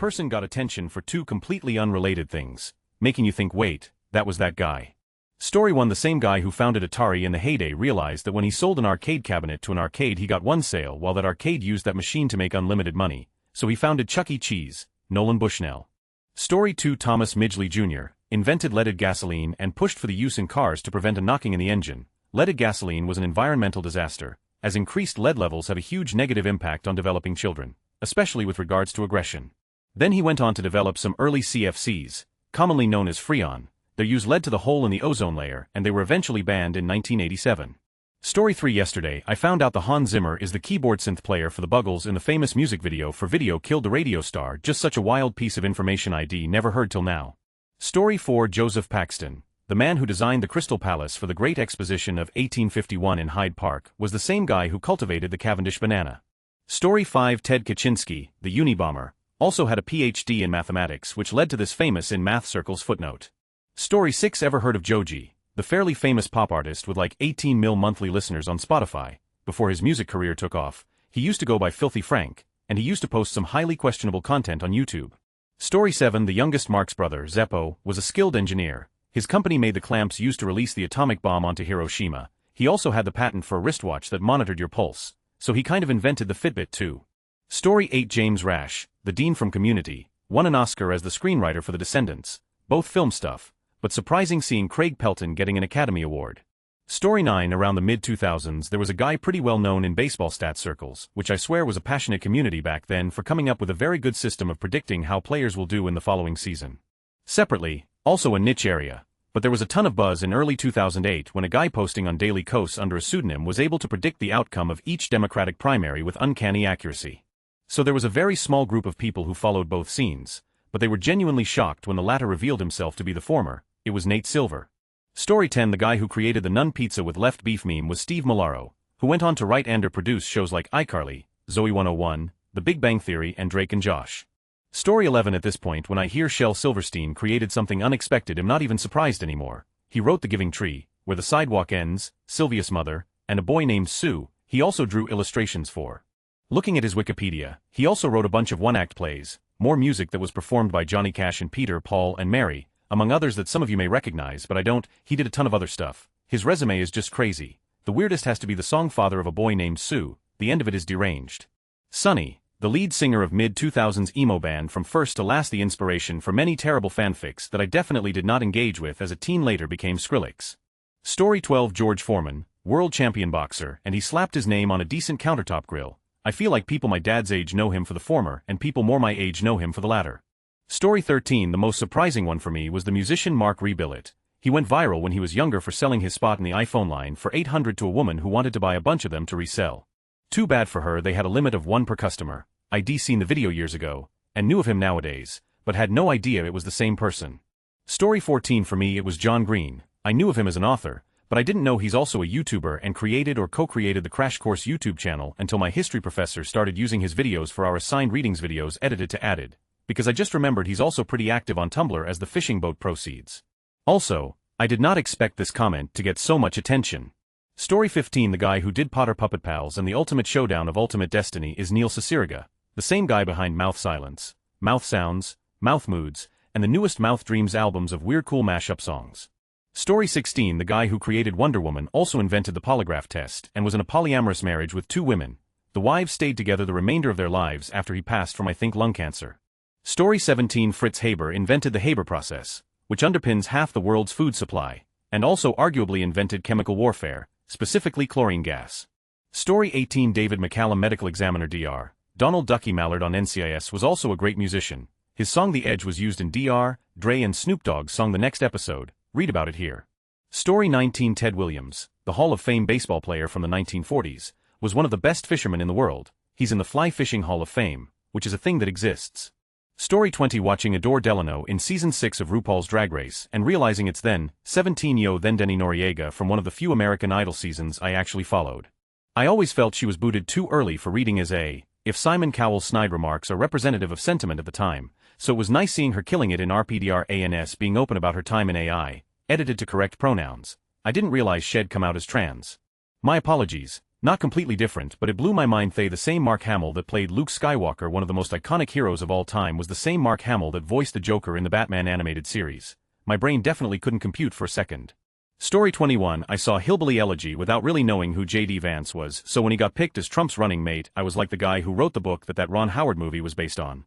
person got attention for two completely unrelated things, making you think, wait, that was that guy. Story 1. The same guy who founded Atari in the heyday realized that when he sold an arcade cabinet to an arcade he got one sale while that arcade used that machine to make unlimited money, so he founded Chuck E. Cheese, Nolan Bushnell. Story 2. Thomas Midgley Jr. invented leaded gasoline and pushed for the use in cars to prevent a knocking in the engine. Leaded gasoline was an environmental disaster, as increased lead levels have a huge negative impact on developing children, especially with regards to aggression. Then he went on to develop some early CFCs, commonly known as Freon. Their use led to the hole in the ozone layer and they were eventually banned in 1987. Story 3. Yesterday I found out the Hans Zimmer is the keyboard synth player for the Buggles in the famous music video for Video Killed the Radio Star. Just such a wild piece of information I'd never heard till now. Story 4. Joseph Paxton, the man who designed the Crystal Palace for the Great Exposition of 1851 in Hyde Park, was the same guy who cultivated the Cavendish banana. Story 5. Ted Kaczynski, the Unabomber, also had a PhD in mathematics which led to this famous in math circles footnote. Story 6. Ever heard of Joji, the fairly famous pop artist with like 18 mil monthly listeners on Spotify? Before his music career took off, he used to go by Filthy Frank, and he used to post some highly questionable content on YouTube. Story 7. The youngest Marx brother, Zeppo, was a skilled engineer. His company made the clamps used to release the atomic bomb onto Hiroshima. He also had the patent for a wristwatch that monitored your pulse, so he kind of invented the Fitbit too. Story 8. James Rash, the dean from Community, won an Oscar as the screenwriter for The Descendants, both film stuff, but surprising seeing Craig Pelton getting an Academy Award. Story 9. Around the mid-2000s there was a guy pretty well known in baseball stats circles, which I swear was a passionate community back then for coming up with a very good system of predicting how players will do in the following season. Separately, also a niche area, but there was a ton of buzz in early 2008 when a guy posting on Daily Kos under a pseudonym was able to predict the outcome of each Democratic primary with uncanny accuracy. So there was a very small group of people who followed both scenes, but they were genuinely shocked when the latter revealed himself to be the former. It was Nate Silver. Story 10. The guy who created the Nun Pizza with Left Beef meme was Steve Malaro, who went on to write and or produce shows like iCarly, Zoe 101, The Big Bang Theory and Drake and Josh. Story 11. At this point when I hear Shel Silverstein created something unexpected I'm not even surprised anymore. He wrote The Giving Tree, Where the Sidewalk Ends, Sylvia's Mother, and A Boy Named Sue. He also drew illustrations for. Looking at his Wikipedia, he also wrote a bunch of one-act plays, more music that was performed by Johnny Cash and Peter, Paul and Mary, among others that some of you may recognize but I don't. He did a ton of other stuff. His resume is just crazy. The weirdest has to be the song Father of a Boy Named Sue. The end of it is deranged. Sonny, the lead singer of mid-2000s emo band from first to last, the inspiration for many terrible fanfics that I definitely did not engage with as a teen, later became Skrillex. Story 12. George Foreman, world champion boxer, and he slapped his name on a decent countertop grill. I feel like people my dad's age know him for the former and people more my age know him for the latter. Story 13. The most surprising one for me was the musician Mark Rebillet. He went viral when he was younger for selling his spot in the iPhone line for $800 to a woman who wanted to buy a bunch of them to resell. Too bad for her, they had a limit of one per customer. I'd seen the video years ago, and knew of him nowadays, but had no idea it was the same person. Story 14. For me it was John Green. I knew of him as an author, but I didn't know he's also a YouTuber and created or co-created the Crash Course YouTube channel until my history professor started using his videos for our assigned readings videos edited to added. Because I just remembered he's also pretty active on Tumblr as the fishing boat proceeds. Also, I did not expect this comment to get so much attention. Story 15. The guy who did Potter Puppet Pals and the Ultimate Showdown of Ultimate Destiny is Neil Cicierega, the same guy behind Mouth Silence, Mouth Sounds, Mouth Moods, and the newest Mouth Dreams albums of weird cool mashup songs. Story 16. The guy who created Wonder Woman also invented the polygraph test and was in a polyamorous marriage with 2 women. The wives stayed together the remainder of their lives after he passed from I think lung cancer. Story 17. Fritz Haber invented the Haber process, which underpins half the world's food supply, and also arguably invented chemical warfare, specifically chlorine gas. Story 18. David McCallum, medical examiner Dr. Donald Ducky Mallard on NCIS, was also a great musician. His song The Edge was used in Dr. Dre and Snoop Dogg's song The Next Episode. Read about it here. Story 19. Ted Williams, the Hall of Fame baseball player from the 1940s, was one of the best fishermen in the world. He's in the Fly Fishing Hall of Fame, which is a thing that exists. Story 20. Watching Adore Delano in Season 6 of RuPaul's Drag Race and realizing it's then 17-yo then Denny Noriega from one of the few American Idol seasons I actually followed. I always felt she was booted too early for reading as a, if Simon Cowell's snide remarks are representative of sentiment at the time, so it was nice seeing her killing it in RPDRANS, being open about her time in AI, edited to correct pronouns. I didn't realize she'd come out as trans. My apologies, Not completely different, but it blew my mind. The same Mark Hamill that played Luke Skywalker, one of the most iconic heroes of all time, was the same Mark Hamill that voiced the Joker in the Batman animated series. My brain definitely couldn't compute for a second. Story 21. I saw Hillbilly Elegy without really knowing who J.D. Vance was, so when he got picked as Trump's running mate, I was like the guy who wrote the book that Ron Howard movie was based on.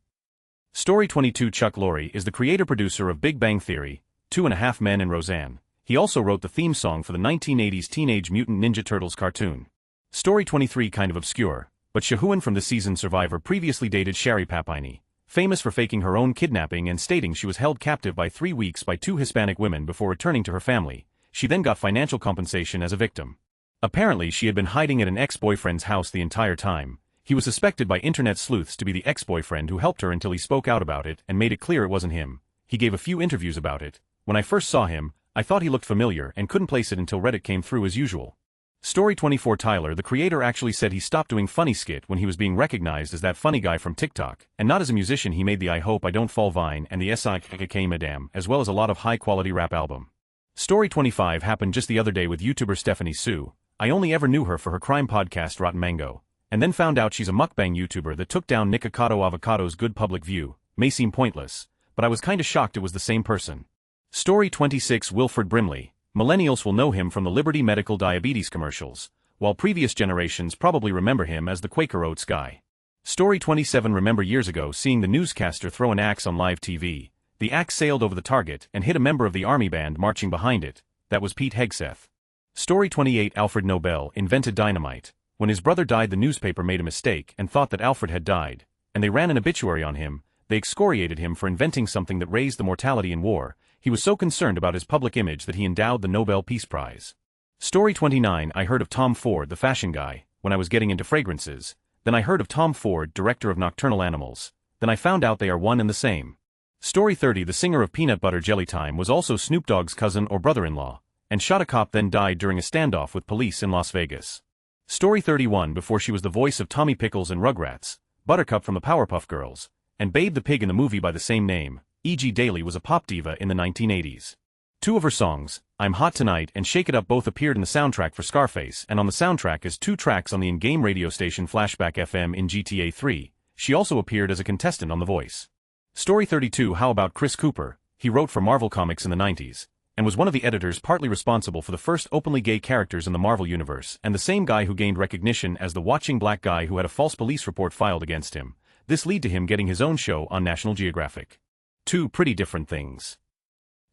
Story 22. Chuck Lorre is the creator-producer of Big Bang Theory, 2.5 Men and Roseanne. He also wrote the theme song for the 1980s Teenage Mutant Ninja Turtles cartoon. Story 23. Kind of obscure, but Shahuan from the season Survivor previously dated Sherry Papini, famous for faking her own kidnapping and stating she was held captive by 3 weeks by 2 Hispanic women before returning to her family. She then got financial compensation as a victim. Apparently she had been hiding at an ex-boyfriend's house the entire time. He was suspected by internet sleuths to be the ex-boyfriend who helped her until he spoke out about it and made it clear it wasn't him. He gave a few interviews about it. When I first saw him, I thought he looked familiar and couldn't place it until Reddit came through as usual. Story 24. Tyler, the creator, actually said he stopped doing funny skit when he was being recognized as that funny guy from TikTok, and not as a musician. He made the I Hope I Don't Fall Vine and the S.I.K. Madame, as well as a lot of high-quality rap album. Story 25 happened just the other day with YouTuber Stephanie Sue. I only ever knew her for her crime podcast Rotten Mango, and then found out she's a mukbang YouTuber that took down Nikocado Avocado's Good Public View. May seem pointless, but I was kinda shocked it was the same person. Story 26. Wilford Brimley. Millennials will know him from the Liberty Medical Diabetes commercials, while previous generations probably remember him as the Quaker Oats guy. Story 27. Remember years ago seeing the newscaster throw an axe on live TV. The axe sailed over the target and hit a member of the army band marching behind it. That was Pete Hegseth. Story 28. Alfred Nobel invented dynamite. When his brother died, the newspaper made a mistake and thought that Alfred had died, and they ran an obituary on him. They excoriated him for inventing something that raised the mortality in war. He was so concerned about his public image that he endowed the Nobel Peace Prize. Story 29. I heard of Tom Ford, the fashion guy, when I was getting into fragrances. Then I heard of Tom Ford, director of Nocturnal Animals. Then I found out they are one and the same. Story 30. The singer of Peanut Butter Jelly Time was also Snoop Dogg's cousin or brother-in-law, and shot a cop, then died during a standoff with police in Las Vegas. Story 31. Before she was the voice of Tommy Pickles in Rugrats, Buttercup from the Powerpuff Girls, and Babe the Pig in the movie by the same name, E.G. Daily was a pop diva in the 1980s. 2 of her songs, I'm Hot Tonight and Shake It Up, both appeared in the soundtrack for Scarface, and on the soundtrack as 2 tracks on the in-game radio station Flashback FM in GTA 3. She also appeared as a contestant on The Voice. Story 32. How about Chris Cooper? He wrote for Marvel Comics in the 90s, and was one of the editors partly responsible for the first openly gay characters in the Marvel Universe, and the same guy who gained recognition as the watching black guy who had a false police report filed against him. This led to him getting his own show on National Geographic. 2 pretty different things.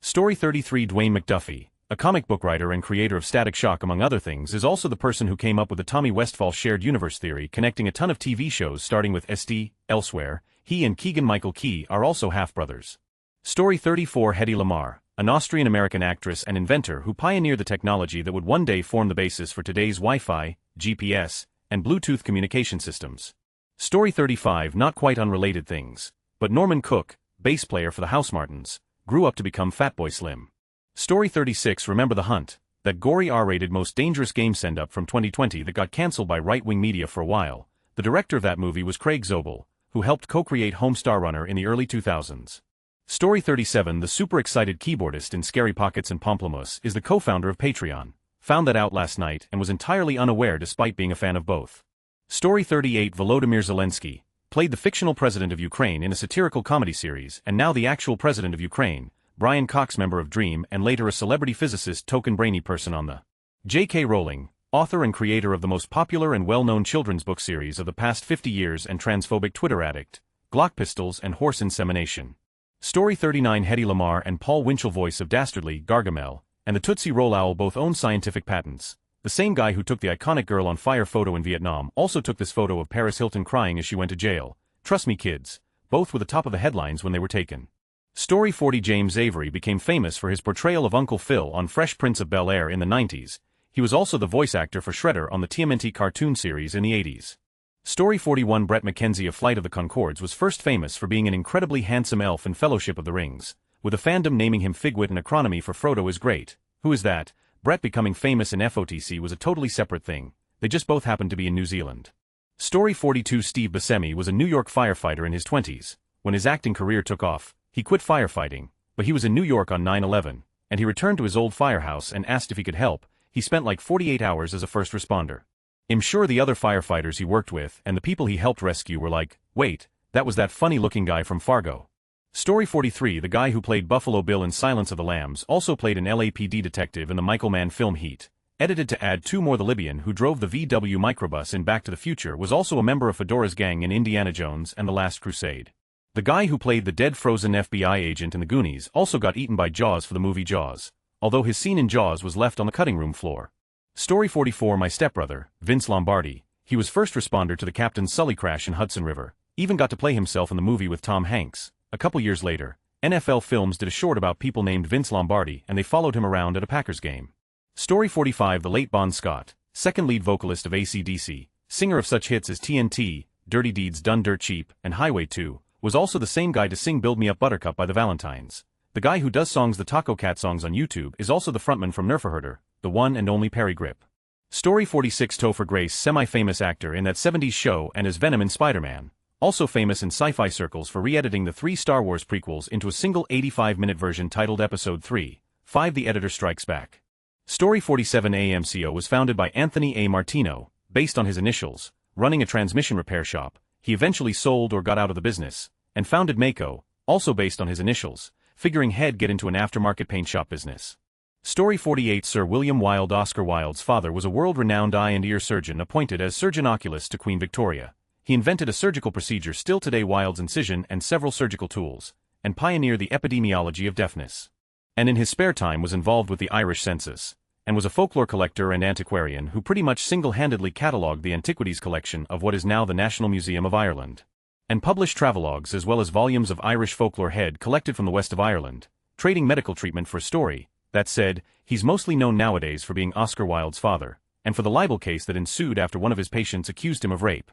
Story 33. Dwayne McDuffie, a comic book writer and creator of Static Shock among other things, is also the person who came up with the Tommy Westphal shared universe theory connecting a ton of TV shows starting with SD, Elsewhere. He and Keegan-Michael Key are also half-brothers. Story 34. Hedy Lamarr, an Austrian-American actress and inventor who pioneered the technology that would one day form the basis for today's Wi-Fi, GPS, and Bluetooth communication systems. Story 35. Not quite unrelated things, but Norman Cook, bass player for the Housemartins, grew up to become Fatboy Slim. Story 36. Remember The Hunt, that gory R-rated Most Dangerous Game send-up from 2020 that got cancelled by right-wing media for a while. The director of that movie was Craig Zobel, who helped co-create Homestar Runner in the early 2000s. Story 37. The super excited keyboardist in Scary Pockets and Pomplamoose is the co-founder of Patreon. Found that out last night and was entirely unaware despite being a fan of both. Story 38. Volodymyr Zelensky played the fictional president of Ukraine in a satirical comedy series, and now the actual president of Ukraine, Brian Cox, member of Dream and later a celebrity physicist token brainy person on the J.K. Rowling, author and creator of the most popular and well-known children's book series of the past 50 years and transphobic Twitter addict, Glock pistols and horse insemination. Story 39. Hedy Lamarr and Paul Winchell, voice of Dastardly, Gargamel, and the Tootsie Roll Owl, both own scientific patents. The same guy who took the iconic Girl on Fire photo in Vietnam also took this photo of Paris Hilton crying as she went to jail. Trust me kids, both were the top of the headlines when they were taken. Story 40. James Avery became famous for his portrayal of Uncle Phil on Fresh Prince of Bel-Air in the 90s. He was also the voice actor for Shredder on the TMNT cartoon series in the 80s. Story 41. Brett McKenzie of Flight of the Conchords was first famous for being an incredibly handsome elf in Fellowship of the Rings, with a fandom naming him Figwit. An acronym for Frodo is great. Who is that? Brett becoming famous in FOTC was a totally separate thing. They just both happened to be in New Zealand. Story 42. Steve Buscemi was a New York firefighter in his 20s. When his acting career took off, he quit firefighting, but he was in New York on 9/11, and he returned to his old firehouse and asked if he could help. He spent like 48 hours as a first responder. I'm sure the other firefighters he worked with and the people he helped rescue were like, wait, that was that funny-looking guy from Fargo. Story 43. The guy who played Buffalo Bill in Silence of the Lambs also played an LAPD detective in the Michael Mann film Heat. Edited to add 2 more. The Libyan who drove the VW microbus in Back to the Future was also a member of Fedora's gang in Indiana Jones and The Last Crusade. The guy who played the dead frozen FBI agent in The Goonies also got eaten by Jaws for the movie Jaws, although his scene in Jaws was left on the cutting room floor. Story 44. My stepbrother, Vince Lombardi. He was first responder to the Captain Sully crash in Hudson River, even got to play himself in the movie with Tom Hanks. A couple years later, NFL Films did a short about people named Vince Lombardi and they followed him around at a Packers game. Story 45. The late Bon Scott, second lead vocalist of AC/DC, singer of such hits as TNT, Dirty Deeds Done Dirt Cheap, and Highway 2, was also the same guy to sing Build Me Up Buttercup by the Valentines. The guy who does songs the Taco Cat songs on YouTube is also the frontman from Nerfaherder, the one and only Perry Grip. Story 46. Topher Grace, semi-famous actor in that 70s show and as Venom in Spider-Man, also famous in sci-fi circles for re-editing the 3 Star Wars prequels into a single 85-minute version titled Episode 3/5 The Editor Strikes Back. Story 47. AMCO was founded by Anthony A. Martino, based on his initials, running a transmission repair shop. He eventually sold or got out of the business, and founded Mako, also based on his initials, figuring he'd get into an aftermarket paint shop business. Story 48. Sir William Wilde. Oscar Wilde's father was a world-renowned eye and ear surgeon appointed as surgeon oculist to Queen Victoria. He invented a surgical procedure still today, Wilde's incision, and several surgical tools, and pioneered the epidemiology of deafness. And in his spare time was involved with the Irish census, and was a folklore collector and antiquarian who pretty much single-handedly catalogued the antiquities collection of what is now the National Museum of Ireland, and published travelogues as well as volumes of Irish folklore head collected from the west of Ireland, trading medical treatment for a story. That said, he's mostly known nowadays for being Oscar Wilde's father, and for the libel case that ensued after one of his patients accused him of rape.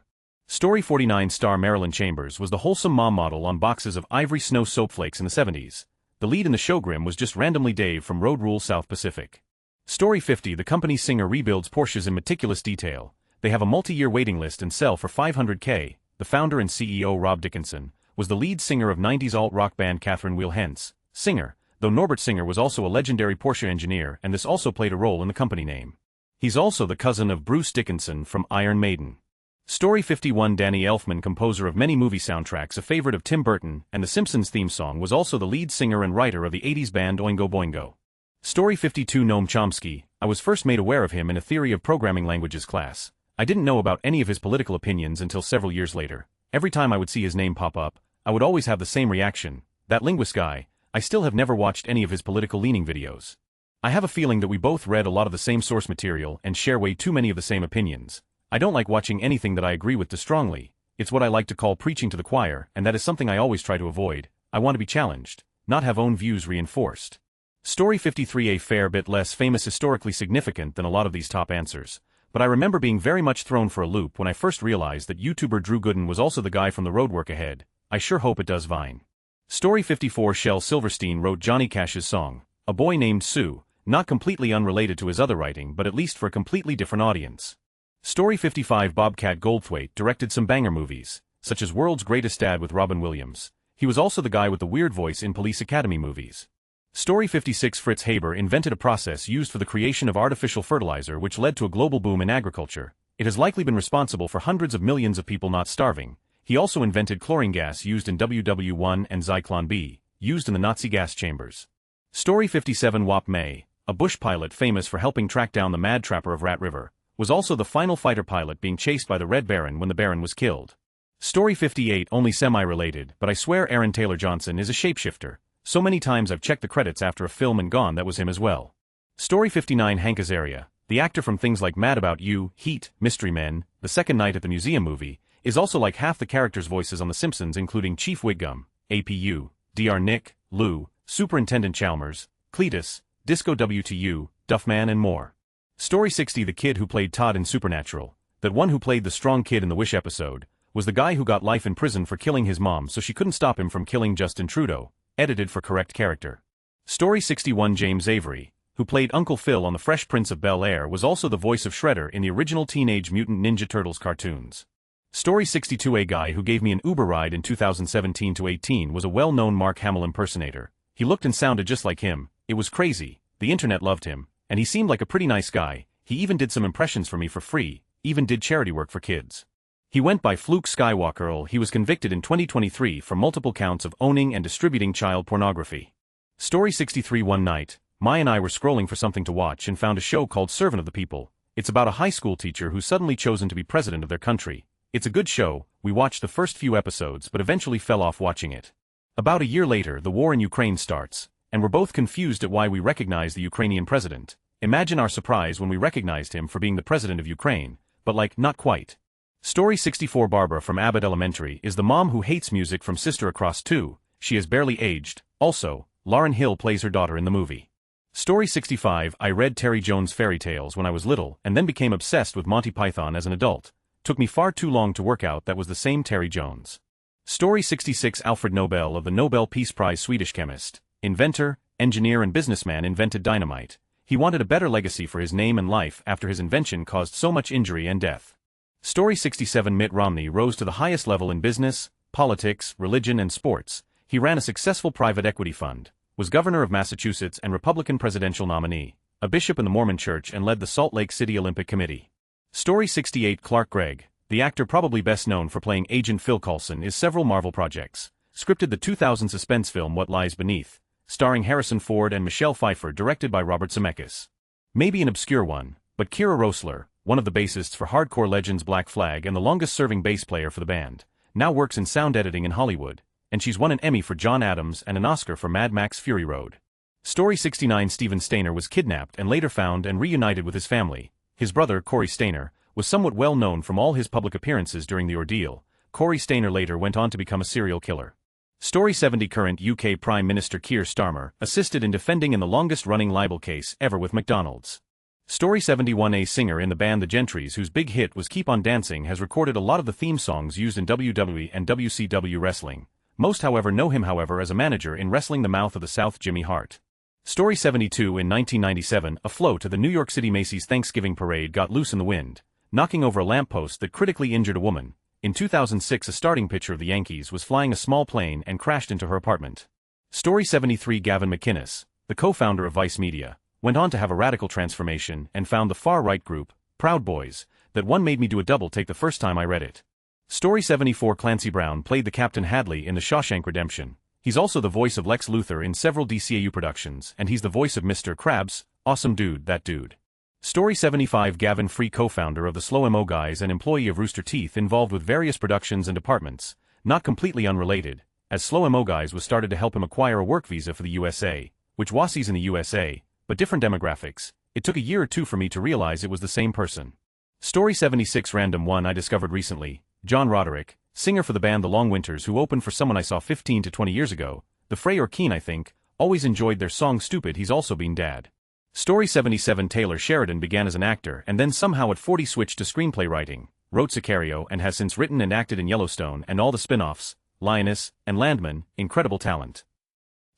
Story 49. Star Marilyn Chambers was the wholesome mom model on boxes of Ivory Snow soap flakes in the 70s. The lead in the show Grimm was just randomly Dave from Road Rule South Pacific. Story 50. The company's singer rebuilds Porsches in meticulous detail. They have a multi-year waiting list and sell for $500K. The founder and CEO Rob Dickinson was the lead singer of 90s alt-rock band Catherine Wheel, hence singer, though Norbert Singer was also a legendary Porsche engineer and this also played a role in the company name. He's also the cousin of Bruce Dickinson from Iron Maiden. Story 51. Danny Elfman, composer of many movie soundtracks, a favorite of Tim Burton, and The Simpsons theme song, was also the lead singer and writer of the 80s band Oingo Boingo. Story 52. Noam Chomsky. I was first made aware of him in a theory of programming languages class. I didn't know about any of his political opinions until several years later. Every time I would see his name pop up, I would always have the same reaction. That linguist guy. I still have never watched any of his political leaning videos. I have a feeling that we both read a lot of the same source material and share way too many of the same opinions. I don't like watching anything that I agree with too strongly. It's what I like to call preaching to the choir, and that is something I always try to avoid. I want to be challenged, not have own views reinforced. Story 53. A fair bit less famous, historically significant than a lot of these top answers, but I remember being very much thrown for a loop when I first realized that YouTuber Drew Gooden was also the guy from The Road Work Ahead. I sure hope it does Vine. Story 54. Shel Silverstein wrote Johnny Cash's song, A Boy Named Sue, not completely unrelated to his other writing but at least for a completely different audience. Story 55. Bobcat Goldthwait directed some banger movies, such as World's Greatest Dad with Robin Williams. He was also the guy with the weird voice in Police Academy movies. Story 56. Fritz Haber invented a process used for the creation of artificial fertilizer which led to a global boom in agriculture. It has likely been responsible for hundreds of millions of people not starving. He also invented chlorine gas used in WW1 and Zyklon B, used in the Nazi gas chambers. Story 57. Wap May, a bush pilot famous for helping track down the Mad Trapper of Rat River, was also the final fighter pilot being chased by the Red Baron when the Baron was killed. Story 58. Only semi-related, but I swear Aaron Taylor Johnson is a shapeshifter. So many times I've checked the credits after a film and gone that was him as well. Story 59. Hank Azaria, the actor from things like Mad About You, Heat, Mystery Men, The Second Night at the Museum movie, is also like half the characters' voices on The Simpsons, including Chief Wiggum, APU, Dr. Nick, Lou, Superintendent Chalmers, Cletus, Disco WTU, Duffman and more. Story 60. The kid who played Todd in Supernatural, that one who played the strong kid in the Wish episode, was the guy who got life in prison for killing his mom so she couldn't stop him from killing Justin Trudeau, edited for correct character. Story 61. James Avery, who played Uncle Phil on The Fresh Prince of Bel-Air, was also the voice of Shredder in the original Teenage Mutant Ninja Turtles cartoons. Story 62. A guy who gave me an Uber ride in 2017-18 was a well-known Mark Hamill impersonator. He looked and sounded just like him. It was crazy. The internet loved him, and he seemed like a pretty nice guy. He even did some impressions for me for free. even did charity work for kids. He went by Fluke Skywalker. He was convicted in 2023 for multiple counts of owning and distributing child pornography. Story 63. One night, Mai and I were scrolling for something to watch and found a show called Servant of the People. It's about a high school teacher who's suddenly chosen to be president of their country. It's a good show. We watched the first few episodes but eventually fell off watching it. About a year later, the war in Ukraine starts, and we're both confused at why we recognize the Ukrainian president. Imagine our surprise when we recognized him for being the president of Ukraine, but not quite. Story 64. Barbara from Abbott Elementary is the mom who hates music from Sister Across 2. She is barely aged. Also, Lauryn Hill plays her daughter in the movie. Story 65. I read Terry Jones' fairy tales when I was little and then became obsessed with Monty Python as an adult. Took me far too long to work out that was the same Terry Jones. Story 66. Alfred Nobel of the Nobel Peace Prize, Swedish chemist, inventor, engineer and businessman, invented dynamite. He wanted a better legacy for his name and life after his invention caused so much injury and death. Story 67. Mitt Romney rose to the highest level in business, politics, religion and sports. He ran a successful private equity fund, was governor of Massachusetts and Republican presidential nominee, a bishop in the Mormon Church and led the Salt Lake City Olympic Committee. Story 68. Clark Gregg, the actor probably best known for playing Agent Phil Coulson in several Marvel projects, scripted the 2000 suspense film What Lies Beneath, starring Harrison Ford and Michelle Pfeiffer, directed by Robert Zemeckis. Maybe an obscure one, but Kira Roessler, one of the bassists for hardcore legends Black Flag and the longest-serving bass player for the band, now works in sound editing in Hollywood, and she's won an Emmy for John Adams and an Oscar for Mad Max Fury Road. Story 69. Steven Stayner was kidnapped and later found and reunited with his family. His brother, Corey Stayner, was somewhat well known from all his public appearances during the ordeal. Corey Stayner later went on to become a serial killer. Story 70. Current UK Prime Minister Keir Starmer assisted in defending in the longest-running libel case ever with McDonald's. Story 71. A singer in the band The Gentrys whose big hit was Keep On Dancing has recorded a lot of the theme songs used in WWE and WCW wrestling. Most however know him as a manager in Wrestling the Mouth of the South, Jimmy Hart. Story 72. In 1997, a float at the New York City Macy's Thanksgiving Parade got loose in the wind, knocking over a lamppost that critically injured a woman. In 2006, a starting pitcher of the Yankees was flying a small plane and crashed into her apartment. Story 73. Gavin McInnes, the co-founder of Vice Media, went on to have a radical transformation and found the far-right group, Proud Boys, that one made me do a double take the first time I read it. Story 74. Clancy Brown played the Captain Hadley in The Shawshank Redemption. He's also the voice of Lex Luthor in several DCAU productions, and he's the voice of Mr. Krabs, awesome dude, that dude. Story 75. Gavin Free, co-founder of the Slow Mo Guys and employee of Rooster Teeth, involved with various productions and departments, not completely unrelated, as Slow Mo Guys was started to help him acquire a work visa for the USA, which was he's in the USA, but different demographics. It took a year or two for me to realize it was the same person. Story 76. Random one I discovered recently. John Roderick, singer for the band The Long Winters who opened for someone I saw 15 to 20 years ago, the Frey or Keen I think, always enjoyed their song Stupid. He's also been dad. Story 77. Taylor Sheridan began as an actor and then somehow at 40 switched to screenplay writing, wrote Sicario and has since written and acted in Yellowstone and all the spin-offs, Lioness, and Landman. Incredible talent.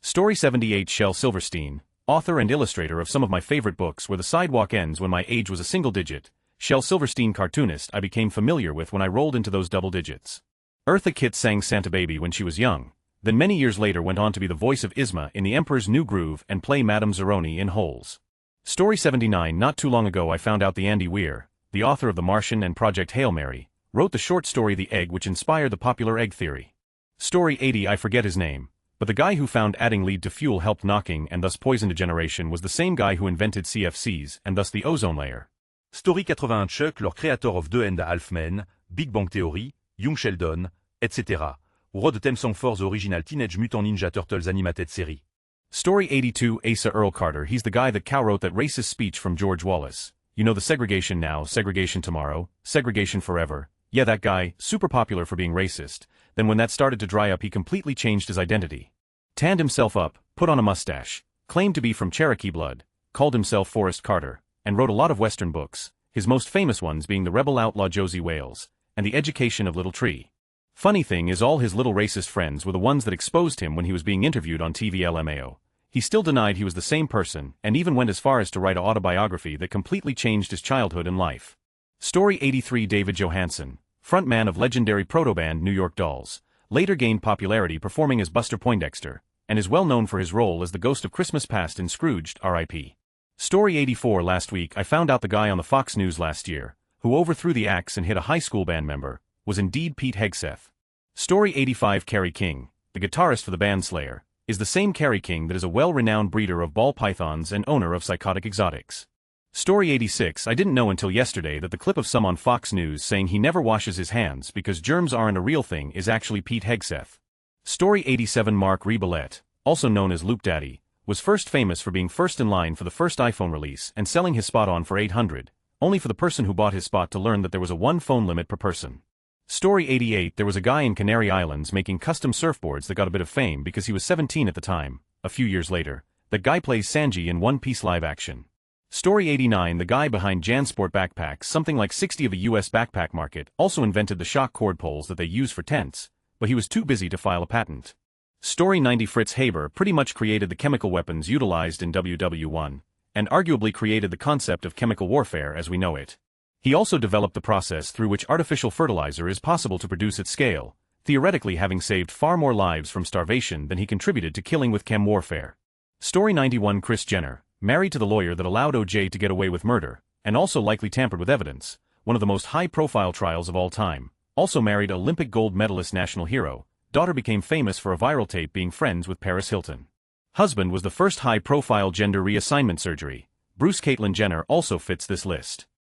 Story 78. Shel Silverstein, author and illustrator of some of my favorite books Where the Sidewalk Ends When My Age Was a Single Digit. Shel Silverstein, cartoonist I became familiar with when I rolled into those double digits. Eartha Kitt sang Santa Baby when she was young, then many years later went on to be the voice of Isma in The Emperor's New Groove and play Madame Zeroni in Holes. Story 79. Not too long ago I found out the Andy Weir, the author of The Martian and Project Hail Mary, wrote the short story The Egg which inspired the popular egg theory. Story 80. I forget his name, but the guy who found adding lead to fuel helped knocking and thus poisoned a generation was the same guy who invented CFCs and thus the ozone layer. Story 81. Chuck, leur créateur of Deux and a Half Men, Big Bang Theory, Young Sheldon, etc. wrote the theme song for the original Teenage Mutant Ninja Turtles animated series. Story 82. Asa Earl Carter. He's the guy that co-wrote that racist speech from George Wallace. You know, the segregation now, segregation tomorrow, segregation forever. Yeah, that guy, super popular for being racist. Then when that started to dry up he completely changed his identity. Tanned himself up, put on a mustache, claimed to be from Cherokee blood, called himself Forrest Carter, and wrote a lot of Western books, his most famous ones being The Rebel Outlaw Josie Wales, and The Education of Little Tree. Funny thing is all his little racist friends were the ones that exposed him when he was being interviewed on TV LMAO. He still denied he was the same person and even went as far as to write an autobiography that completely changed his childhood and life. Story 83. David Johansen, frontman of legendary proto-band New York Dolls, later gained popularity performing as Buster Poindexter, and is well known for his role as the ghost of Christmas Past in Scrooged, R.I.P. Story 84. Last week I found out the guy on the Fox News last year, who overthrew the axe and hit a high school band member, was indeed Pete Hegseth. Story 85. Kerry King, the guitarist for the band Slayer, is the same Kerry King that is a well-renowned breeder of ball pythons and owner of psychotic exotics. Story 86. I didn't know until yesterday that the clip of some on Fox News saying he never washes his hands because germs aren't a real thing is actually Pete Hegseth. Story 87. Mark Rebillet, also known as Loop Daddy, was first famous for being first in line for the first iPhone release and selling his spot on for $800, only for the person who bought his spot to learn that there was a one phone limit per person. Story 88. There was a guy in Canary Islands making custom surfboards that got a bit of fame because he was 17 at the time. A few years later, that guy plays Sanji in One Piece live action. Story 89. The guy behind JanSport backpacks, something like 60 of the US backpack market, also invented the shock cord poles that they use for tents, but he was too busy to file a patent. Story 90. Fritz Haber pretty much created the chemical weapons utilized in WW1, and arguably created the concept of chemical warfare as we know it. He also developed the process through which artificial fertilizer is possible to produce at scale, theoretically having saved far more lives from starvation than he contributed to killing with chem warfare. Story 91. Kris Jenner, married to the lawyer that allowed OJ to get away with murder, and also likely tampered with evidence, one of the most high-profile trials of all time, also married Olympic gold medalist national hero. Daughter became famous for a viral tape being friends with Paris Hilton. Husband was the first high-profile gender reassignment surgery. Bruce. Caitlyn Jenner also fits this list.